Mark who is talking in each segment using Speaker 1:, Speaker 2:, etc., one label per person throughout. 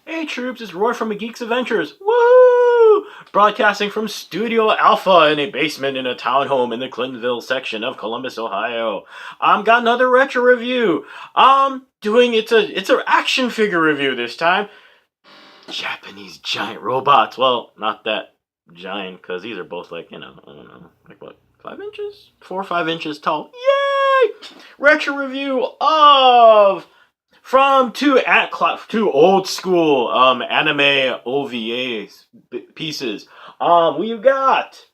Speaker 1: Hey troops, it's Roy from A Geek's Adventures. Woo! Broadcasting from Studio Alpha in a basement in a townhome in the Clintonville section of Columbus, Ohio. Got another retro review. Doing it's an action figure review this time. Japanese giant robots. Well, not that giant because these are both like I don't know, like what, 5 inches, 4 or 5 inches tall. Yay! Retro review of from two old school anime OVA pieces. We've got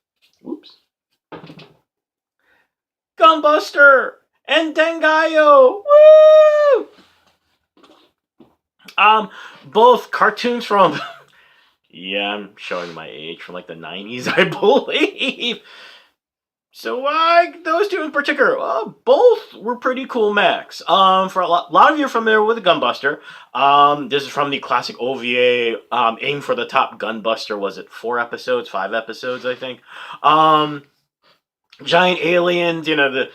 Speaker 1: whoops Gunbuster and Dangaiyo. Woo! Both cartoons from yeah, I'm showing my age, from like the 90s, I believe. So, those two in particular, both were pretty cool mechs. For a lot of you are familiar with Gunbuster. This is from the classic OVA. Aim for the Top Gunbuster. Was it 4 episodes, 5 episodes? I think. Giant aliens. You know the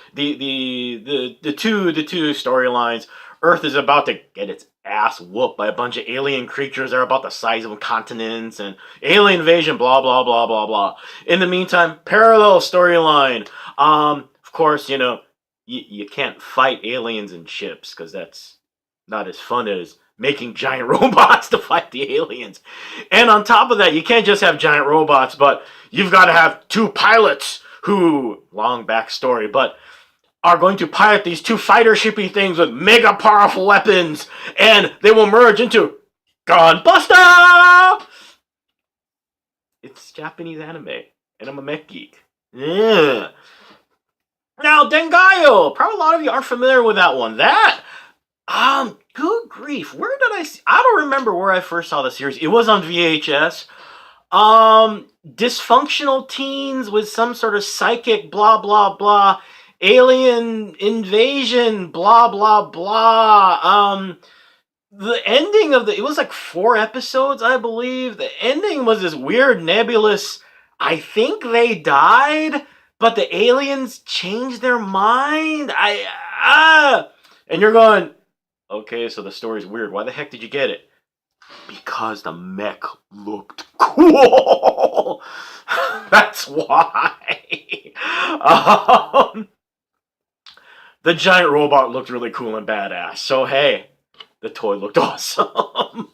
Speaker 1: two storylines. Earth is about to get its ass whooped by a bunch of alien creatures that are about the size of continents, and alien invasion, blah blah blah blah blah. In the meantime, parallel storyline. Of course, you can't fight aliens in ships because that's not as fun as making giant robots to fight the aliens. And on top of that, you can't just have giant robots, but you've got to have two pilots who, long backstory, but are going to pilot these two fighter shippy things with mega powerful weapons, and they will merge into Gunbuster! It's Japanese anime, and I'm a mech geek. Yeah. Now, Dangaiyo, probably a lot of you aren't familiar with that one. Good grief, where did I see? I don't remember where I first saw the series. It was on VHS. Dysfunctional teens with some sort of psychic blah blah blah alien invasion blah blah blah. The ending of it was like 4 episodes, I believe. The ending was this weird nebulous, I think they died, but the aliens changed their mind. And you're going, okay, so the story's weird. Why the heck did you get it? Because the mech looked cool. That's why. The giant robot looked really cool and badass. So hey, the toy looked awesome.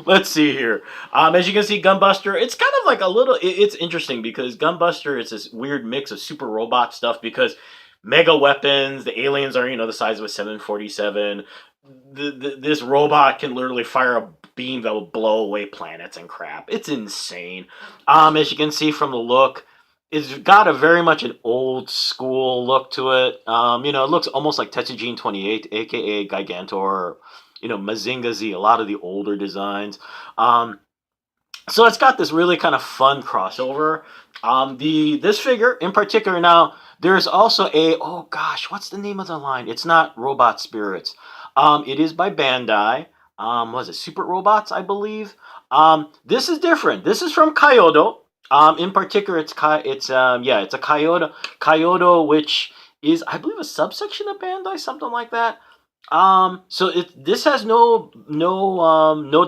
Speaker 1: Let's see here. As you can see, Gunbuster, it's kind of like a little. It's interesting because Gunbuster is this weird mix of super robot stuff because mega weapons. The aliens are the size of a 747. This robot can literally fire a beam that will blow away planets and crap. It's insane. As you can see from the look, it's got a very much an old school look to it. It looks almost like Tetsujin 28, aka Gigantor, Mazinga Z, a lot of the older designs. So it's got this really kind of fun crossover. This figure in particular, now there's also oh gosh, what's the name of the line? It's not Robot Spirits. It is by Bandai. Was it Super Robots, I believe? This is different. This is from Kyoto. In particular, it's a Kyoto, which is, I believe, a subsection of Bandai, something like that. So this has no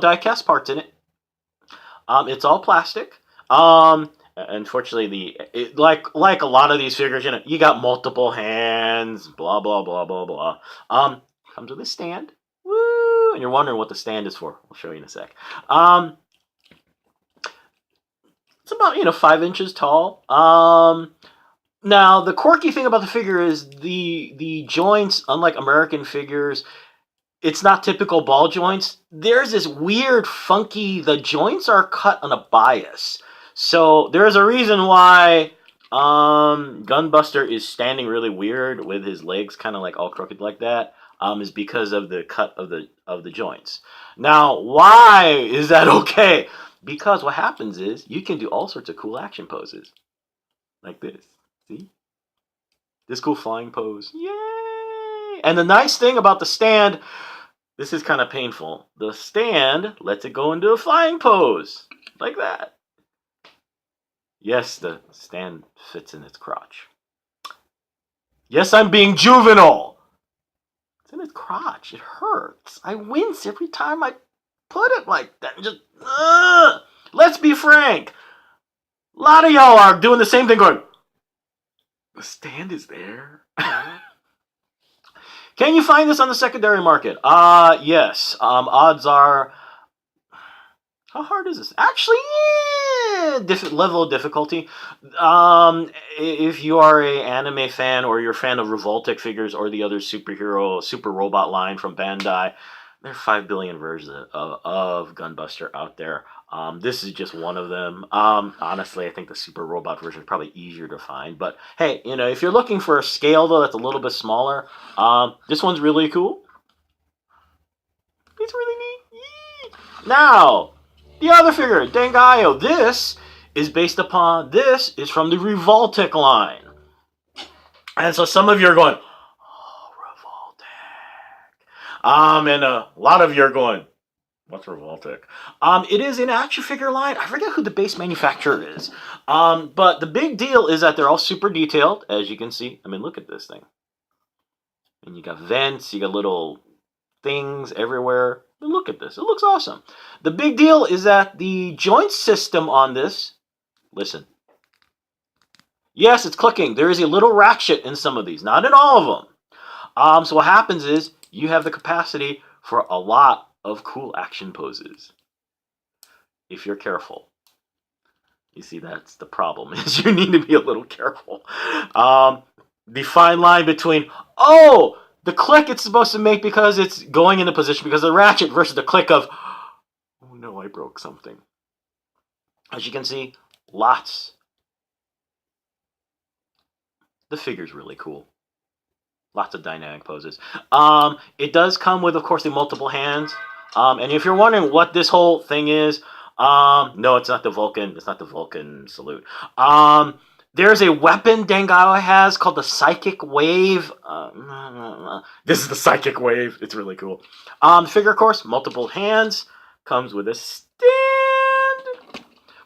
Speaker 1: die-cast parts in it. It's all plastic. Unfortunately, like a lot of these figures, you got multiple hands, blah blah blah blah blah. Comes with a stand. Woo! And you're wondering what the stand is for. I'll show you in a sec. It's about 5 inches tall. Now the quirky thing about the figure is the joints, unlike American figures, it's not typical ball joints. There's this weird, funky. The joints are cut on a bias, so there's a reason why Gunbuster is standing really weird with his legs kind of like all crooked like that. Is because of the cut of the joints. Now, why is that okay? Because what happens is you can do all sorts of cool action poses, like this. See, this cool flying pose. Yay! And the nice thing about the stand, this is kind of painful. The stand lets it go into a flying pose, like that. Yes, the stand fits in its crotch. Yes, I'm being juvenile. It's in its crotch. It hurts. I wince every time I put it like that. Just, let's be frank. A lot of y'all are doing the same thing going, the stand is there? Can you find this on the secondary market? Yes. Odds are, how hard is this? Actually, yeah, level of difficulty. If you are a anime fan or you're a fan of Revoltic figures or the other superhero, super robot line from Bandai, there are 5 billion versions of Gunbuster out there. This is just one of them. Honestly, I think the super robot version is probably easier to find. But hey, if you're looking for a scale though that's a little bit smaller, this one's really cool. It's really neat. Yee! Now, the other figure, Dangaiyo. This is from the Revoltic line. And so some of you are going, oh, Revoltic. And a lot of you are going, what's Revoltic? It is an action figure line. I forget who the base manufacturer is. But the big deal is that they're all super detailed, as you can see. I mean, look at this thing. And you got vents, you got little things everywhere. Look at this. It looks awesome. The big deal is that the joint system on this, listen. Yes, it's clicking. There is a little ratchet in some of these, not in all of them. So what happens is you have the capacity for a lot of cool action poses. If you're careful. You see, that's the problem, is you need to be a little careful. The fine line between, the click it's supposed to make because it's going into position because of the ratchet versus the click of, oh no, I broke something. As you can see, lots. The figure's really cool. Lots of dynamic poses. It does come with, of course, the multiple hands. And if you're wondering what this whole thing is, no, it's not the Vulcan. It's not the Vulcan salute. There's a weapon Dangaiyo has called the Psychic Wave. This is the Psychic Wave. It's really cool. The figure, of course, multiple hands. Comes with a stand,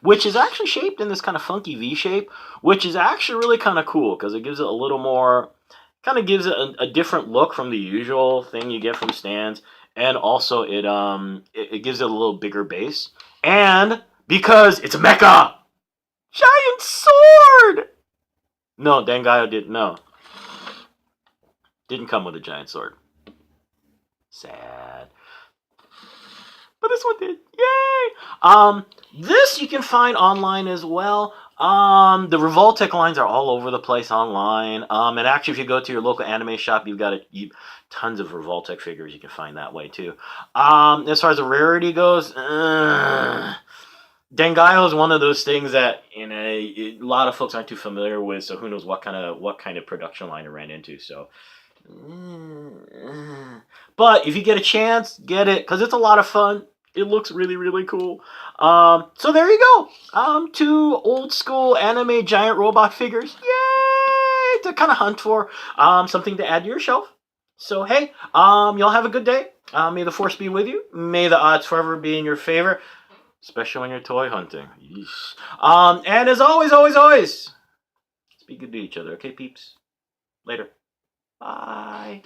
Speaker 1: which is actually shaped in this kind of funky V shape, which is actually really kind of cool because it gives it a little more, kind of gives it a different look from the usual thing you get from stands. And also it gives it a little bigger base. And because it's a mecha! Giant sword! No, Dangaiyo didn't. No. Didn't come with a giant sword. Sad. But this one did. Yay! This you can find online as well. The Revoltic lines are all over the place online. And actually, if you go to your local anime shop, you've got tons of Revoltic figures you can find that way too. As far as the rarity goes, Dangaiyo is one of those things that a lot of folks aren't too familiar with. So who knows what kind of production line it ran into. So, but if you get a chance, get it because it's a lot of fun. It looks really, really cool. So there you go. 2 old school anime giant robot figures. Yay! To kind of hunt for something to add to your shelf. So hey, y'all have a good day. May the force be with you. May the odds forever be in your favor, especially when you're toy hunting. Yeesh. And as always, let's be good to each other. Okay, peeps. Later. Bye.